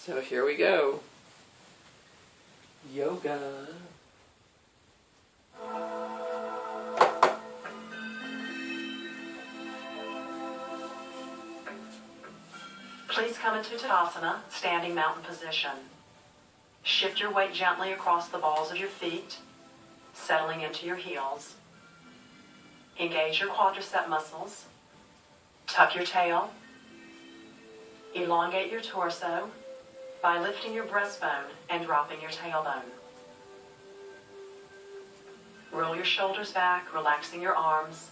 So here we go. Yoga. Please come into Tadasana, standing mountain position. Shift your weight gently across the balls of your feet, settling into your heels. Engage your quadricep muscles. Tuck your tail. Elongate your torso by lifting your breastbone and dropping your tailbone. Roll your shoulders back, relaxing your arms.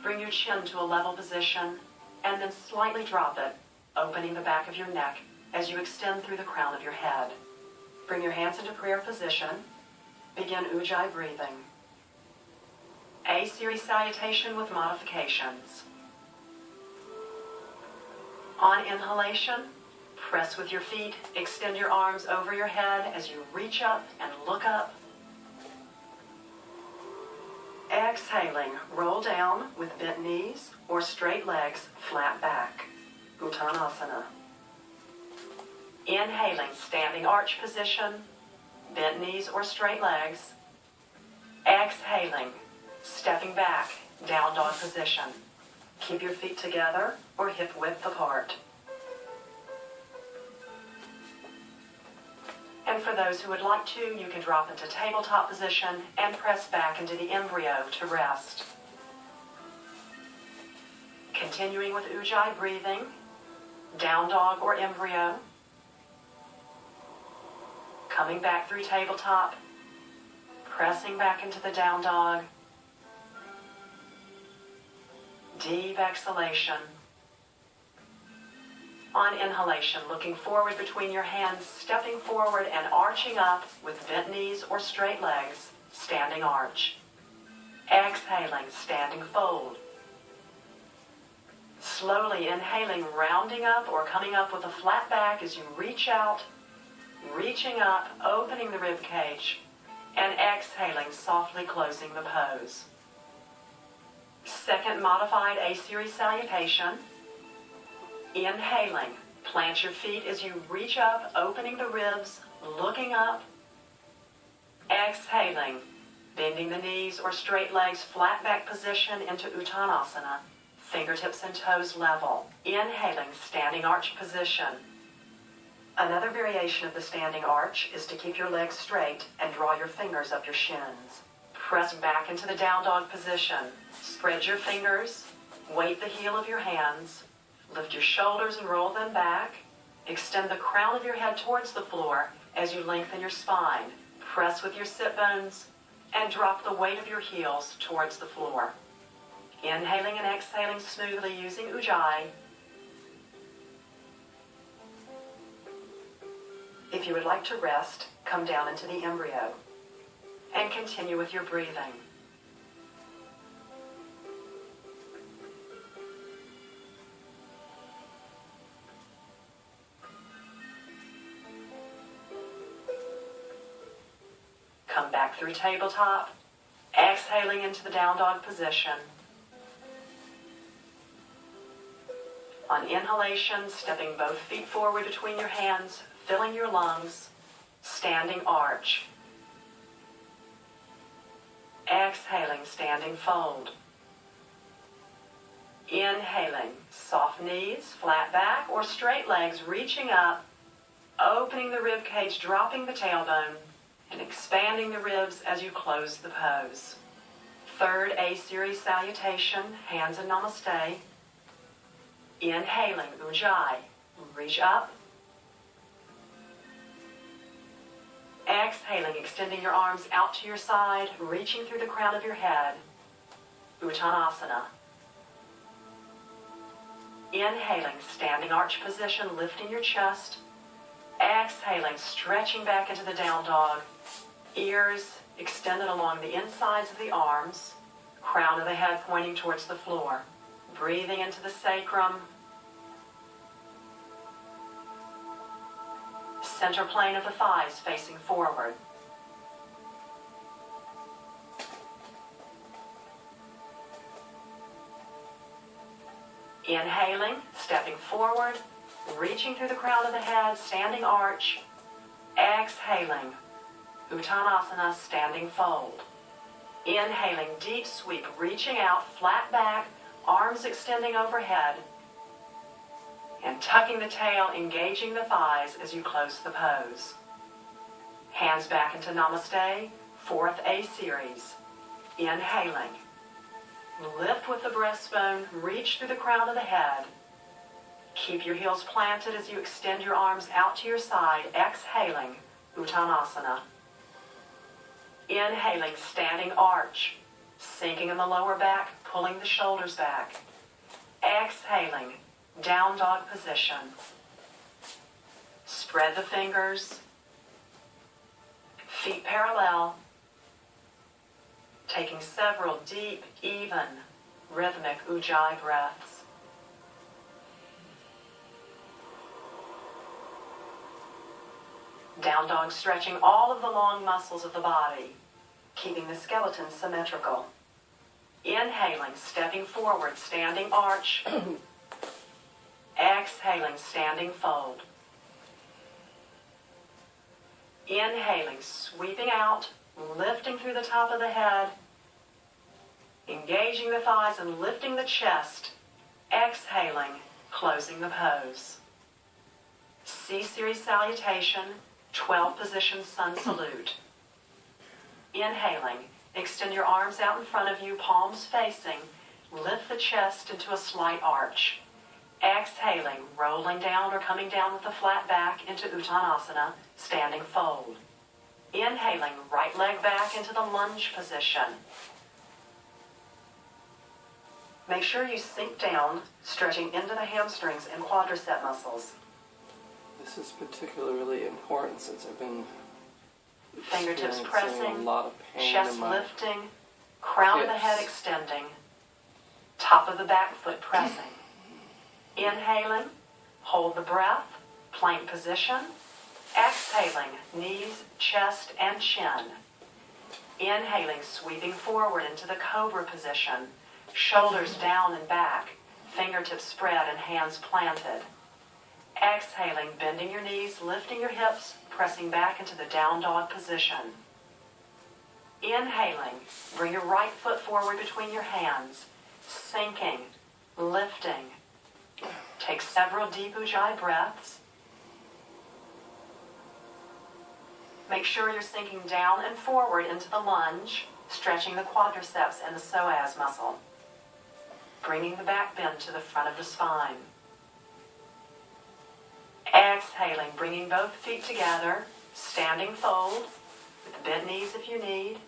Bring your chin to a level position and then slightly drop it, opening the back of your neck as you extend through the crown of your head. Bring your hands into prayer position. Begin Ujjayi breathing. A-series salutation with modifications. On inhalation, press with your feet, extend your arms over your head as you reach up and look up. Exhaling, roll down with bent knees or straight legs, flat back. Uttanasana. Inhaling, standing arch position, bent knees or straight legs. Exhaling, stepping back, down dog position. Keep your feet together or hip width apart. And for those who would like to, you can drop into tabletop position and press back into the embryo to rest. Continuing with Ujjayi breathing, down dog or embryo. Coming back through tabletop, pressing back into the down dog. Deep exhalation. On inhalation, looking forward between your hands, stepping forward and arching up with bent knees or straight legs, standing arch. Exhaling, standing fold. Slowly inhaling, rounding up or coming up with a flat back as you reach out, reaching up, opening the rib cage, and exhaling, softly closing the pose. Second modified A-series salutation. Inhaling, plant your feet as you reach up, opening the ribs, looking up. Exhaling, bending the knees or straight legs, flat back position into Uttanasana, fingertips and toes level. Inhaling, standing arch position. Another variation of the standing arch is to keep your legs straight and draw your fingers up your shins. Press back into the down dog position. Spread your fingers, weight the heel of your hands, lift your shoulders and roll them back. Extend the crown of your head towards the floor as you lengthen your spine. Press with your sit bones and drop the weight of your heels towards the floor. Inhaling and exhaling smoothly using Ujjayi. If you would like to rest, come down into the embryo and continue with your breathing. Come back through tabletop, exhaling into the down dog position. On inhalation, stepping both feet forward between your hands, filling your lungs, standing arch. Exhaling, standing fold. Inhaling, soft knees, flat back or straight legs, reaching up, opening the rib cage, dropping the tailbone, and expanding the ribs as you close the pose. Third A-series salutation, hands in namaste. Inhaling, Ujjayi, reach up. Exhaling, extending your arms out to your side, reaching through the crown of your head. Uttanasana. Inhaling, standing arch position, lifting your chest. Exhaling, stretching back into the down dog. Ears extended along the insides of the arms. Crown of the head pointing towards the floor. Breathing into the sacrum. Center plane of the thighs facing forward. Inhaling, stepping forward, reaching through the crown of the head, standing arch. Exhaling, Uttanasana, standing fold. Inhaling, deep sweep, reaching out, flat back, arms extending overhead. And tucking the tail, engaging the thighs as you close the pose. Hands back into Namaste, fourth A series. Inhaling. Lift with the breastbone, reach through the crown of the head. Keep your heels planted as you extend your arms out to your side. Exhaling, Uttanasana. Inhaling, standing arch, sinking in the lower back, pulling the shoulders back. Exhaling, down dog position. Spread the fingers. Feet parallel. Taking several deep, even, rhythmic Ujjayi breaths. Down dog, stretching all of the long muscles of the body, keeping the skeleton symmetrical. Inhaling, stepping forward, standing arch. Exhaling, standing fold. Inhaling, sweeping out, lifting through the top of the head, engaging the thighs and lifting the chest. Exhaling, closing the pose. C-series salutation, 12 position sun salute. Inhaling, extend your arms out in front of you, palms facing. Lift the chest into a slight arch. Exhaling, rolling down or coming down with a flat back into Uttanasana, standing fold. Inhaling, right leg back into the lunge position. Make sure you sink down, stretching into the hamstrings and quadricep muscles. This is particularly important since I've been Fingertips experiencing pressing, a lot of pain chest in my lifting, crown of the head hips. extending, top of the back foot pressing. Inhaling, hold the breath, plank position. Exhaling, knees, chest, and chin. Inhaling, sweeping forward into the cobra position. Shoulders down and back, fingertips spread and hands planted. Exhaling, bending your knees, lifting your hips, pressing back into the down dog position. Inhaling, bring your right foot forward between your hands, sinking, lifting. Take several deep Ujjayi breaths. Make sure you're sinking down and forward into the lunge, stretching the quadriceps and the psoas muscle. Bringing the back bend to the front of the spine. Exhaling, bringing both feet together, standing fold, with bent knees if you need.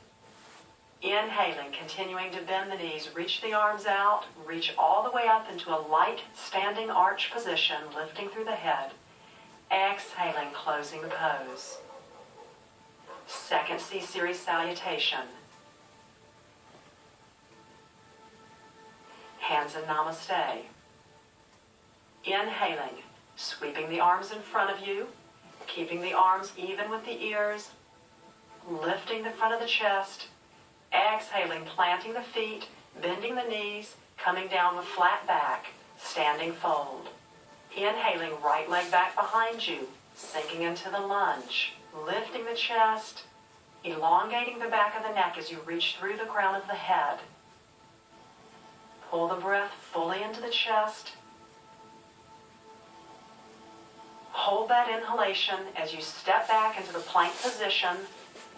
Inhaling, continuing to bend the knees, reach the arms out, reach all the way up into a light standing arch position, lifting through the head. Exhaling, closing the pose. Second C-series salutation. Hands in Namaste. Inhaling, sweeping the arms in front of you, keeping the arms even with the ears, lifting the front of the chest. Exhaling, planting the feet, bending the knees, coming down with flat back, standing fold. Inhaling, right leg back behind you, sinking into the lunge, lifting the chest, elongating the back of the neck as you reach through the crown of the head. Pull the breath fully into the chest. Hold that inhalation as you step back into the plank position,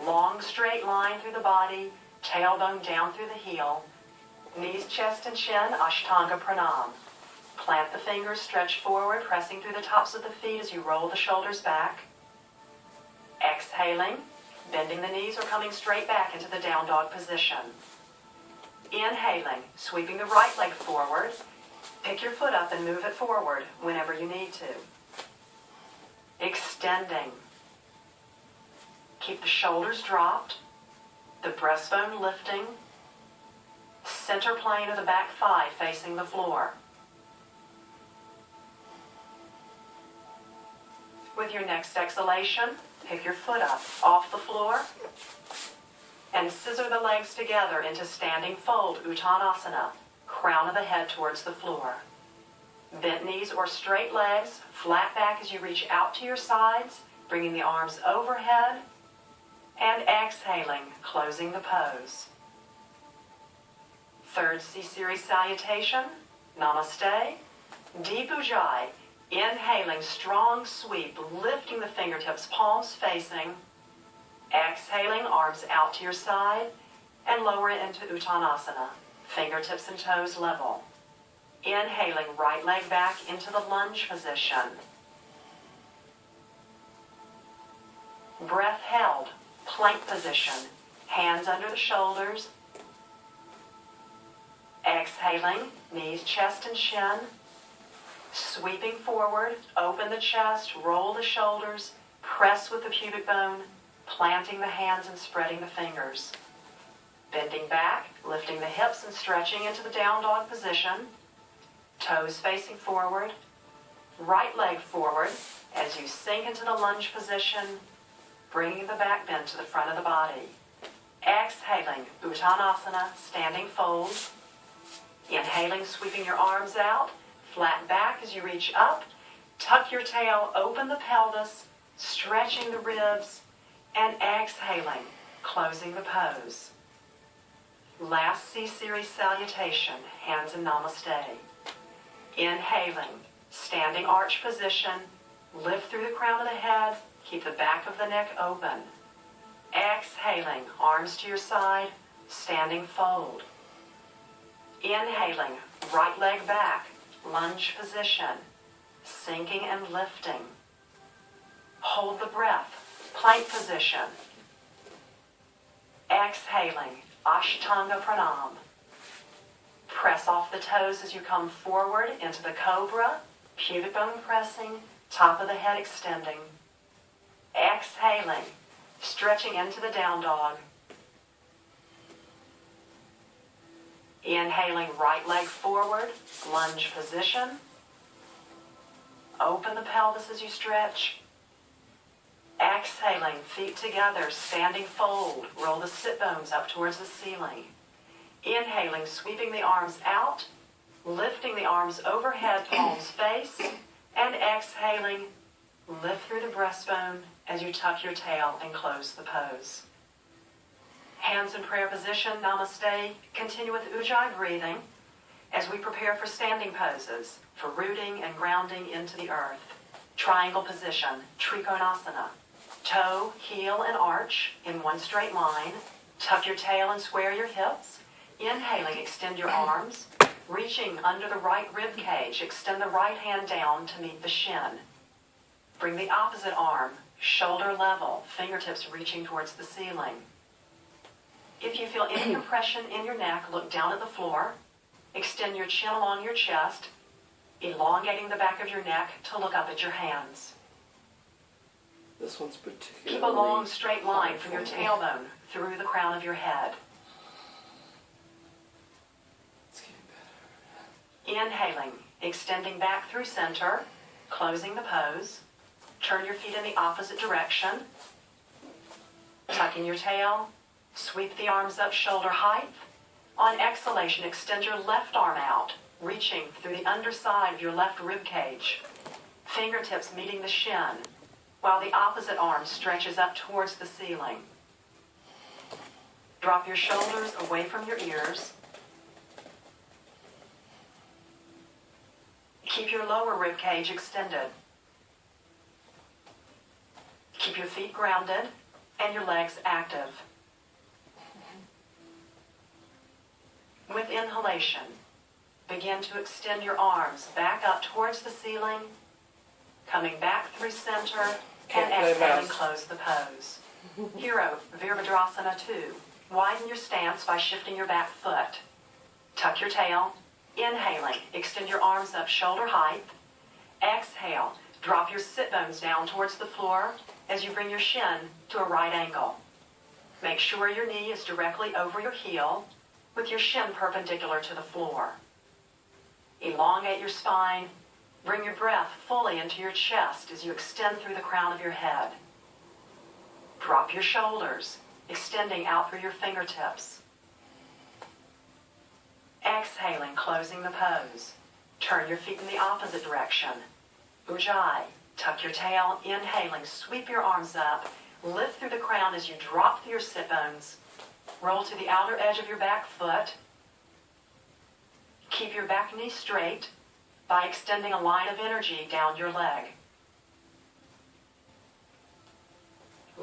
long straight line through the body, tailbone down through the heel, knees, chest, and chin, Ashtanga Pranam. Plant the fingers, stretch forward, pressing through the tops of the feet as you roll the shoulders back. Exhaling, bending the knees or coming straight back into the down dog position. Inhaling, sweeping the right leg forward. Pick your foot up and move it forward whenever you need to. Extending. Keep the shoulders dropped, the breastbone lifting, center plane of the back thigh facing the floor. With your next exhalation, pick your foot up off the floor and scissor the legs together into standing fold, Uttanasana, crown of the head towards the floor. Bent knees or straight legs, flat back as you reach out to your sides, bringing the arms overhead, and exhaling, closing the pose. Third C-Series salutation, Namaste, Deep Ujjayi, inhaling, strong sweep, lifting the fingertips, palms facing, exhaling, arms out to your side, and lower it into Uttanasana, fingertips and toes level. Inhaling, right leg back into the lunge position. Breath held, plank position, hands under the shoulders. Exhaling, knees, chest, and shin. Sweeping forward, open the chest, roll the shoulders, press with the pubic bone, planting the hands and spreading the fingers. Bending back, lifting the hips and stretching into the down dog position. Toes facing forward. Right leg forward as you sink into the lunge position, bringing the back bend to the front of the body. Exhaling, Uttanasana, standing fold. Inhaling, sweeping your arms out, flat back as you reach up. Tuck your tail, open the pelvis, stretching the ribs, and exhaling, closing the pose. Last C-Series salutation, hands in Namaste. Inhaling, standing arch position, lift through the crown of the head, keep the back of the neck open. Exhaling, arms to your side, standing fold. Inhaling, right leg back, lunge position, sinking and lifting. Hold the breath, plank position. Exhaling, Ashtanga Pranam. Press off the toes as you come forward into the cobra, pubic bone pressing, top of the head extending. Exhaling, stretching into the down dog. Inhaling, right leg forward, lunge position. Open the pelvis as you stretch. Exhaling, feet together, standing fold. Roll the sit bones up towards the ceiling. Inhaling, sweeping the arms out, lifting the arms overhead, palms face, and exhaling, lift through the breastbone as you tuck your tail and close the pose. Hands in prayer position, Namaste. Continue with Ujjayi breathing as we prepare for standing poses, for rooting and grounding into the earth. Triangle position, Trikonasana. Toe, heel, and arch in one straight line. Tuck your tail and square your hips. Inhaling, extend your arms. Reaching under the right rib cage, extend the right hand down to meet the shin. Bring the opposite arm, shoulder level, fingertips reaching towards the ceiling. If you feel any compression in your neck, look down at the floor. Extend your chin along your chest, elongating the back of your neck to look up at your hands. This one's particularly... Keep a long straight line from your tailbone through the crown of your head. It's getting better. Inhaling, extending back through center, closing the pose. Turn your feet in the opposite direction. Tucking your tail, sweep the arms up shoulder height. On exhalation, extend your left arm out, reaching through the underside of your left rib cage. Fingertips meeting the shin, while the opposite arm stretches up towards the ceiling. Drop your shoulders away from your ears. Keep your lower rib cage extended. Keep your feet grounded and your legs active. With inhalation, begin to extend your arms back up towards the ceiling, coming back through center, and exhaling, close the pose. Hero, Virabhadrasana 2. Widen your stance by shifting your back foot. Tuck your tail. Inhaling, extend your arms up shoulder height. Exhale, drop your sit bones down towards the floor as you bring your shin to a right angle. Make sure your knee is directly over your heel with your shin perpendicular to the floor. Elongate your spine. Bring your breath fully into your chest as you extend through the crown of your head. Drop your shoulders, extending out through your fingertips. Exhaling, closing the pose. Turn your feet in the opposite direction. Ujjayi. Tuck your tail, inhaling, sweep your arms up, lift through the crown as you drop through your sit bones. Roll to the outer edge of your back foot. Keep your back knee straight by extending a line of energy down your leg.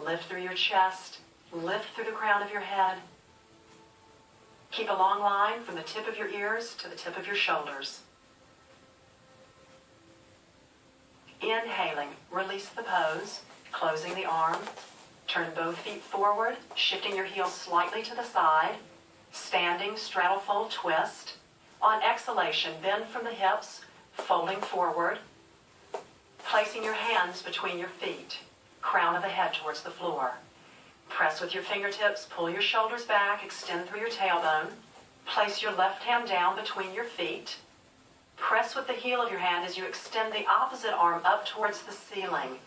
Lift through your chest, lift through the crown of your head. Keep a long line from the tip of your ears to the tip of your shoulders. Inhaling, release the pose, closing the arm. Turn both feet forward, shifting your heels slightly to the side. Standing, straddle fold, twist. On exhalation, bend from the hips, folding forward. Placing your hands between your feet, crown of the head towards the floor. Press with your fingertips, pull your shoulders back, extend through your tailbone. Place your left hand down between your feet. Press with the heel of your hand as you extend the opposite arm up towards the ceiling,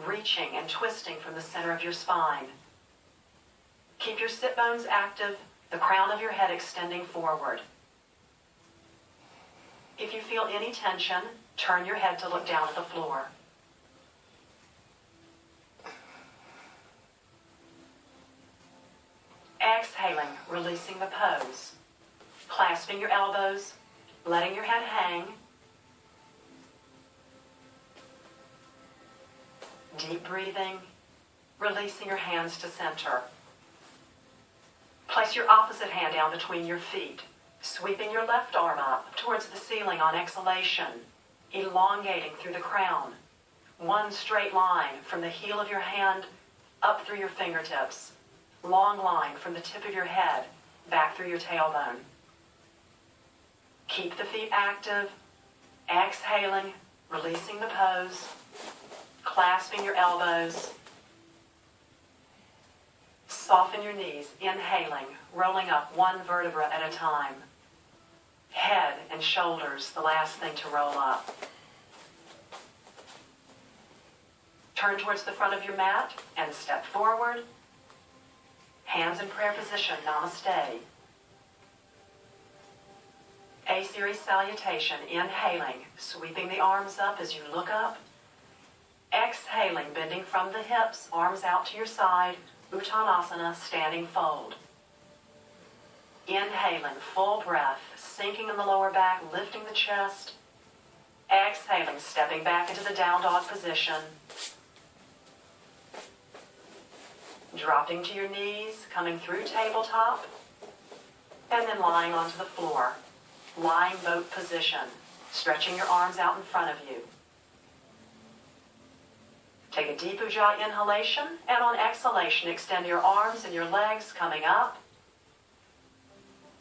reaching and twisting from the center of your spine. Keep your sit bones active, the crown of your head extending forward. If you feel any tension, turn your head to look down at the floor. Exhaling, releasing the pose. Clasping your elbows, letting your head hang. Deep breathing, releasing your hands to center. Place your opposite hand down between your feet, sweeping your left arm up towards the ceiling on exhalation, elongating through the crown. One straight line from the heel of your hand up through your fingertips. Long line from the tip of your head back through your tailbone. Keep the feet active, exhaling, releasing the pose, clasping your elbows. Soften your knees, inhaling, rolling up one vertebra at a time. Head and shoulders, the last thing to roll up. Turn towards the front of your mat and step forward. Hands in prayer position, namaste. A-series salutation, inhaling, sweeping the arms up as you look up. Exhaling, bending from the hips, arms out to your side, Uttanasana, standing fold. Inhaling, full breath, sinking in the lower back, lifting the chest. Exhaling, stepping back into the down dog position. Dropping to your knees, coming through tabletop, and then lying onto the floor. Lying boat position, stretching your arms out in front of you. Take a deep Ujjayi inhalation, and on exhalation, extend your arms and your legs coming up.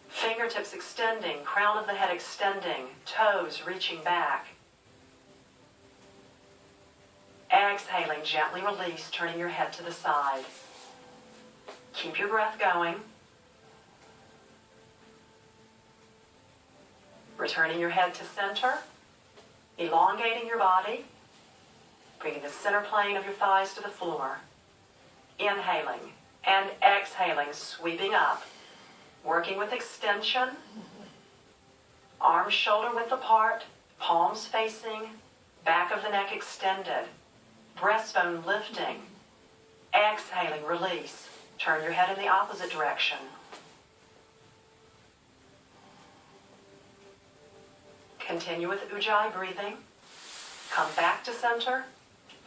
Fingertips extending, crown of the head extending, toes reaching back. Exhaling, gently release, turning your head to the side. Keep your breath going. Returning your head to center, elongating your body, bringing the center plane of your thighs to the floor. Inhaling and exhaling, sweeping up, working with extension, arms shoulder width apart, palms facing, back of the neck extended, breastbone lifting. Exhaling, release. Turn your head in the opposite direction. Continue with Ujjayi breathing. Come back to center,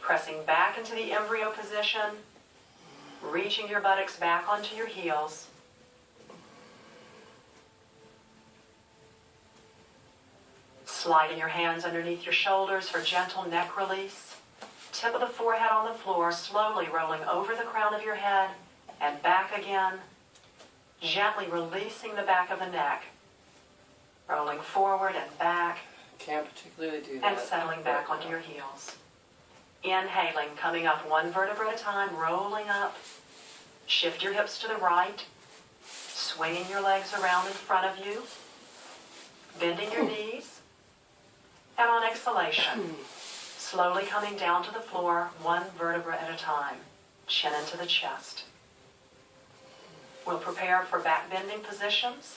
pressing back into the embryo position, reaching your buttocks back onto your heels. Sliding your hands underneath your shoulders for gentle neck release. Tip of the forehead on the floor, slowly rolling over the crown of your head and back again. Gently releasing the back of the neck. Rolling forward and back. Can't particularly do that. And settling back onto your heels. Inhaling, coming up one vertebra at a time, rolling up. Shift your hips to the right. Swinging your legs around in front of you. Bending your knees. And on exhalation, slowly coming down to the floor, one vertebra at a time. Chin into the chest. We'll prepare for back bending positions.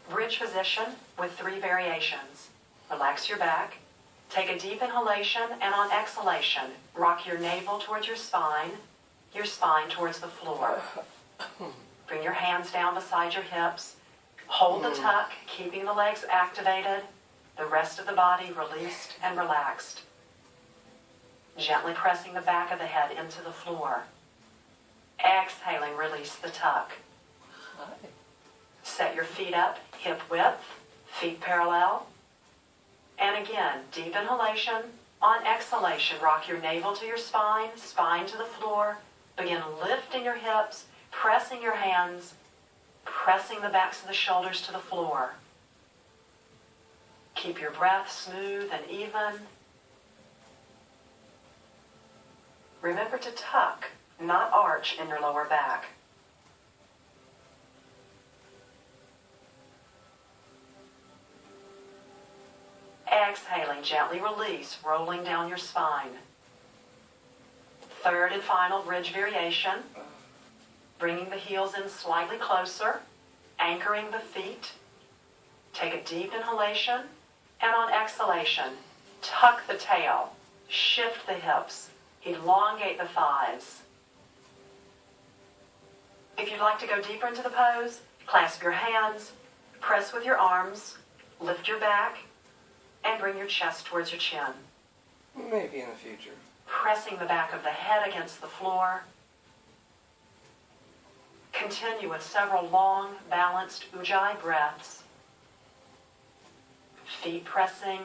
Bridge position with 3 variations. Relax your back. Take a deep inhalation, and on exhalation, rock your navel towards your spine towards the floor. Bring your hands down beside your hips. Hold the tuck, keeping the legs activated, the rest of the body released and relaxed. Gently pressing the back of the head into the floor. Exhaling, release the tuck. Set your feet up, hip width, feet parallel. And again, deep inhalation. On exhalation, rock your navel to your spine to the floor. Begin lifting your hips, pressing your hands, pressing the backs of the shoulders to the floor. Keep your breath smooth and even. Remember to tuck, not arch in your lower back. Exhaling, gently release, rolling down your spine. Third and final bridge variation. Bringing the heels in slightly closer, anchoring the feet. Take a deep inhalation, and on exhalation, tuck the tail, shift the hips, elongate the thighs. If you'd like to go deeper into the pose, clasp your hands, press with your arms, lift your back, and bring your chest towards your chin. Maybe in the future. Pressing the back of the head against the floor. Continue with several long, balanced Ujjayi breaths. Feet pressing.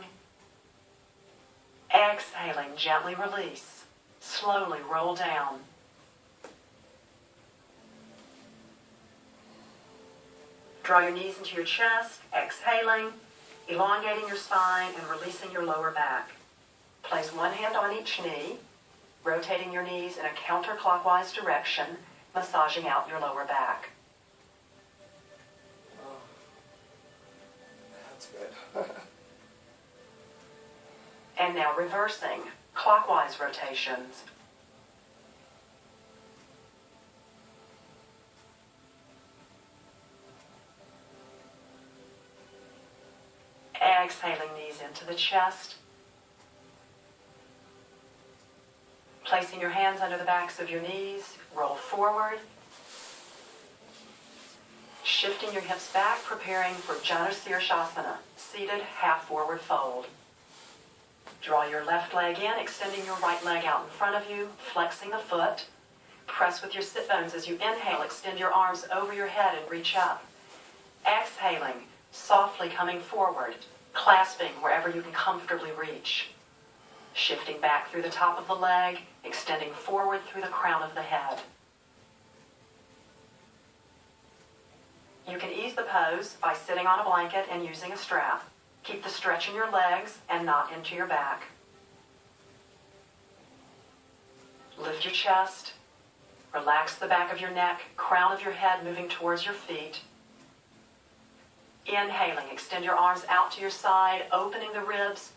Exhaling, gently release. Slowly roll down. Draw your knees into your chest, exhaling, elongating your spine and releasing your lower back. Place one hand on each knee, rotating your knees in a counterclockwise direction, massaging out your lower back. Oh, that's good. And now reversing, clockwise rotations. Exhaling, knees into the chest. Placing your hands under the backs of your knees, roll forward. Shifting your hips back, preparing for Janu Sirsasana, seated half forward fold. Draw your left leg in, extending your right leg out in front of you, flexing the foot. Press with your sit bones as you inhale, extend your arms over your head and reach up. Exhaling, softly coming forward, clasping wherever you can comfortably reach. Shifting back through the top of the leg, extending forward through the crown of the head. You can ease the pose by sitting on a blanket and using a strap. Keep the stretch in your legs and not into your back. Lift your chest. Relax the back of your neck, crown of your head moving towards your feet. Inhaling, extend your arms out to your side, opening the ribs,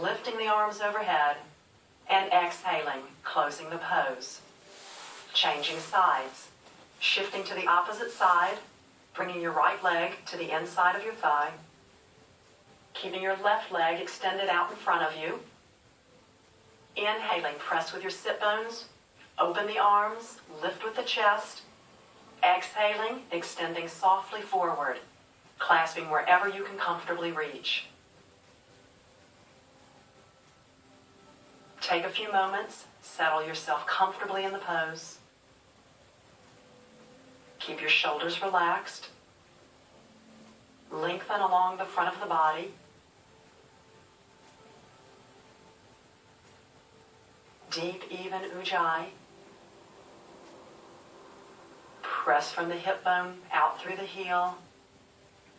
lifting the arms overhead, and exhaling, closing the pose. Changing sides. Shifting to the opposite side, bringing your right leg to the inside of your thigh. Keeping your left leg extended out in front of you. Inhaling, press with your sit bones, open the arms, lift with the chest. Exhaling, extending softly forward, clasping wherever you can comfortably reach. Take a few moments, settle yourself comfortably in the pose. Keep your shoulders relaxed. Lengthen along the front of the body. Deep, even Ujjayi. Press from the hip bone out through the heel.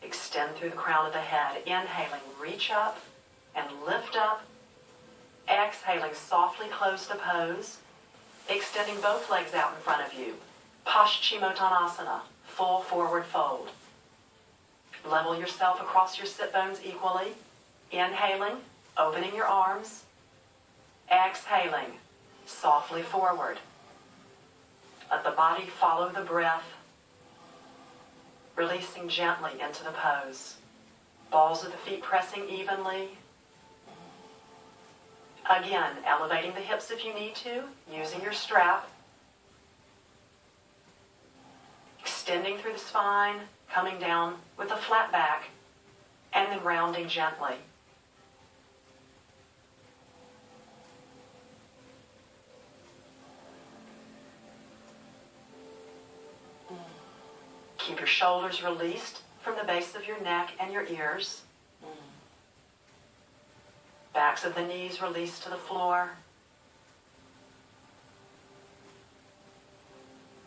Extend through the crown of the head. Inhaling, reach up and lift up. Exhaling, softly close the pose. Extending both legs out in front of you. Paschimottanasana, full forward fold. Level yourself across your sit bones equally. Inhaling, opening your arms. Exhaling, softly forward. Let the body follow the breath. Releasing gently into the pose. Balls of the feet pressing evenly, Again, elevating the hips if you need to, using your strap. Extending through the spine, coming down with a flat back, and then rounding gently. Keep your shoulders released from the base of your neck and your ears. Backs of the knees released to the floor.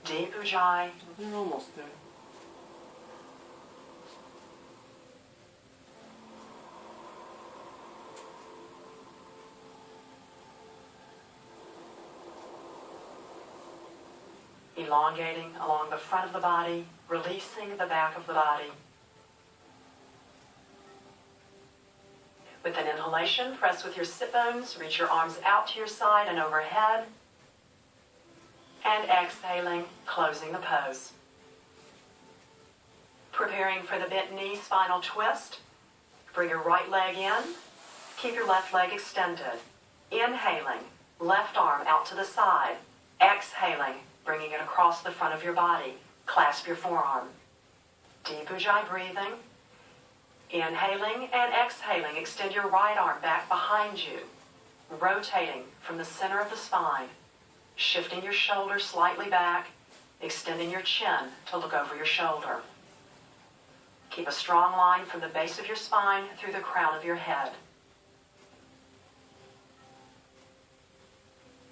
Deep Ujjayi. We're almost there. Elongating along the front of the body, releasing the back of the body. With an inhalation, press with your sit bones, reach your arms out to your side and overhead. And exhaling, closing the pose. Preparing for the bent knee spinal twist. Bring your right leg in. Keep your left leg extended. Inhaling, left arm out to the side. Exhaling, bringing it across the front of your body. Clasp your forearm. Deep Ujjayi breathing. Inhaling and exhaling, extend your right arm back behind you. Rotating from the center of the spine. Shifting your shoulders slightly back, extending your chin to look over your shoulder. Keep a strong line from the base of your spine through the crown of your head.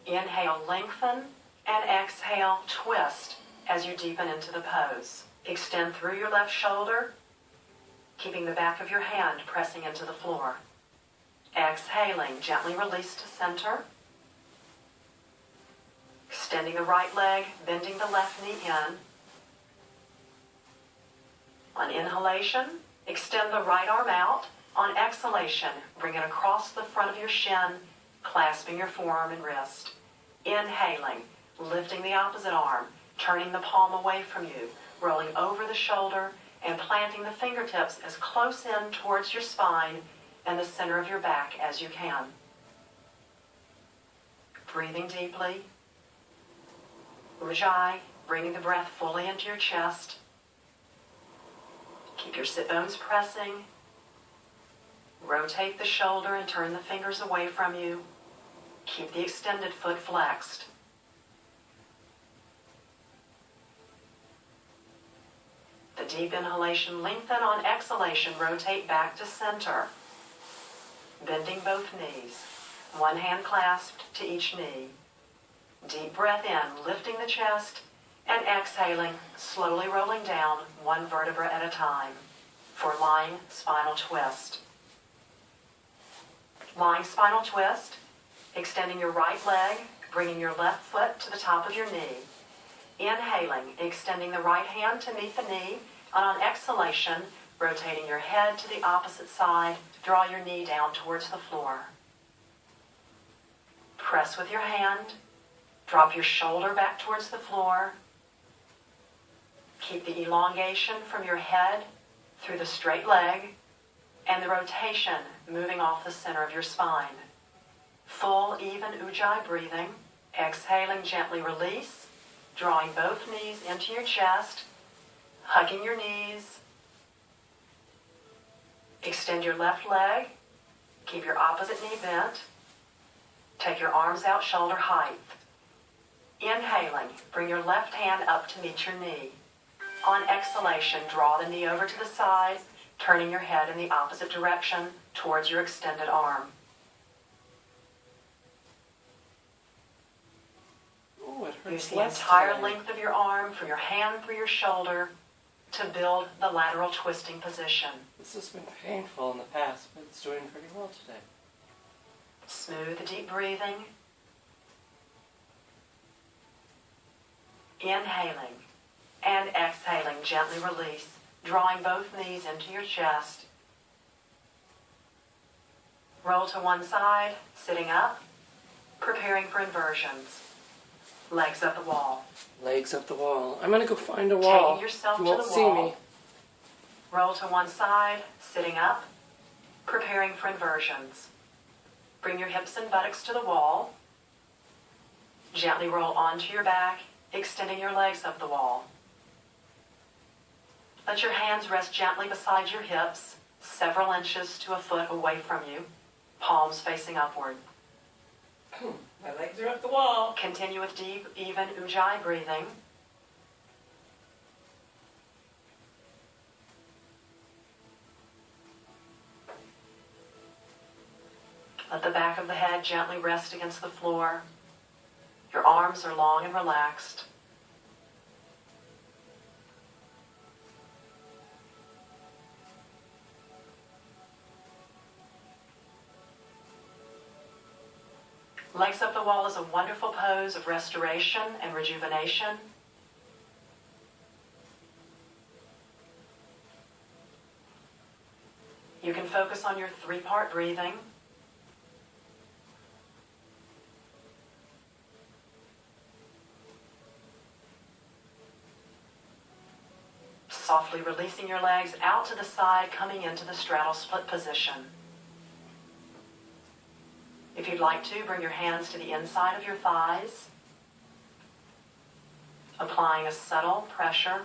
Inhale, lengthen, and exhale, twist as you deepen into the pose. Extend through your left shoulder, keeping the back of your hand pressing into the floor. Exhaling, gently release to center. Extending the right leg, bending the left knee in. On inhalation, extend the right arm out. On exhalation, bring it across the front of your shin, clasping your forearm and wrist. Inhaling, lifting the opposite arm, turning the palm away from you, rolling over the shoulder, and planting the fingertips as close in towards your spine and the center of your back as you can. Breathing deeply. Ujjayi, bringing the breath fully into your chest. Keep your sit bones pressing. Rotate the shoulder and turn the fingers away from you. Keep the extended foot flexed. The deep inhalation, lengthen. On exhalation, rotate back to center. Bending both knees. One hand clasped to each knee. Deep breath in, lifting the chest, and exhaling, slowly rolling down one vertebra at a time for lying spinal twist. Lying spinal twist, extending your right leg, bringing your left foot to the top of your knee. Inhaling, extending the right hand to meet the knee, and on exhalation, rotating your head to the opposite side, draw your knee down towards the floor. Press with your hand. Drop your shoulder back towards the floor. Keep the elongation from your head through the straight leg and the rotation moving off the center of your spine. Full, even Ujjayi breathing. Exhaling, gently release, drawing both knees into your chest, hugging your knees. Extend your left leg. Keep your opposite knee bent. Take your arms out shoulder height. Inhaling, bring your left hand up to meet your knee. On exhalation, draw the knee over to the side, turning your head in the opposite direction towards your extended arm. Oh, it hurts. Use the less entire today. length of your arm from your hand through your shoulder to build the lateral twisting position. This has been painful in the past, but it's doing pretty well today. Smooth, deep breathing. Inhaling and exhaling, gently release, drawing both knees into your chest. Roll to one side, sitting up, preparing for inversions. Legs up the wall. Legs up the wall. I'm going to go find a wall. Taking yourself You to won't the see wall. me. Roll to one side, sitting up, preparing for inversions. Bring your hips and buttocks to the wall. Gently roll onto your back, extending your legs up the wall. Let your hands rest gently beside your hips, several inches to a foot away from you, palms facing upward. My legs are up the wall. Continue with deep, even Ujjayi breathing. Let the back of the head gently rest against the floor. Your arms are long and relaxed. Legs up the wall is a wonderful pose of restoration and rejuvenation. You can focus on your three-part breathing. Softly releasing your legs out to the side, coming into the straddle split position. If you'd like to, bring your hands to the inside of your thighs, applying a subtle pressure.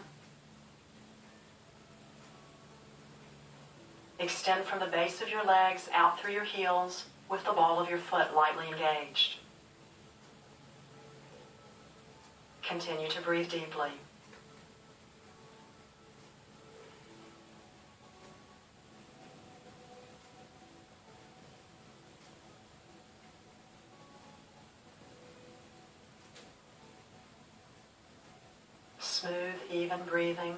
Extend from the base of your legs out through your heels with the ball of your foot lightly engaged. Continue to breathe deeply. Smooth, even breathing,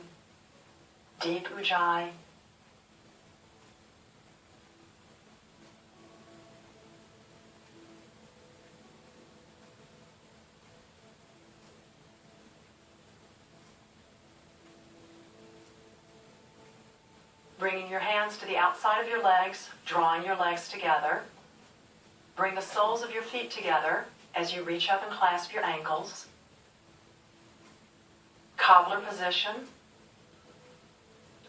deep Ujjayi. Bringing your hands to the outside of your legs, drawing your legs together. Bring the soles of your feet together as you reach up and clasp your ankles. Cobbler position.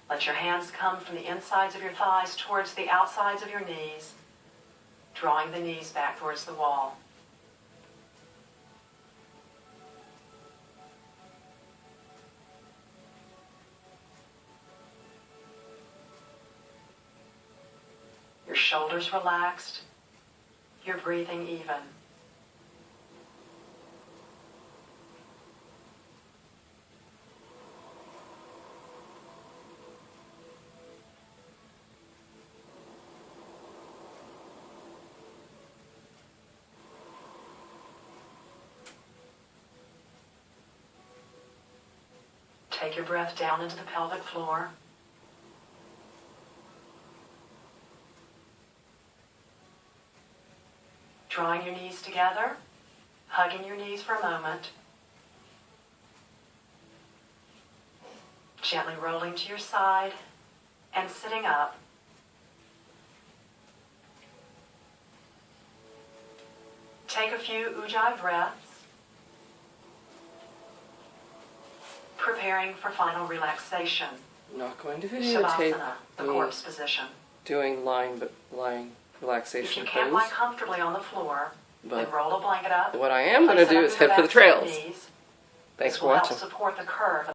Let your hands come from the insides of your thighs towards the outsides of your knees, drawing the knees back towards the wall. Your shoulders relaxed, your breathing even. Take your breath down into the pelvic floor. Drawing your knees together, hugging your knees for a moment. Gently rolling to your side and sitting up. Take a few Ujjayi breaths, preparing for final relaxation. I'm not going to videotape Shavasana, the corpse position. doing lying If relaxation you can't lie pose. comfortably on the floor, then But roll a blanket up. what I am going to place it do under is the head for the backs of your trails. knees. Thanks This for will help watching. support the curve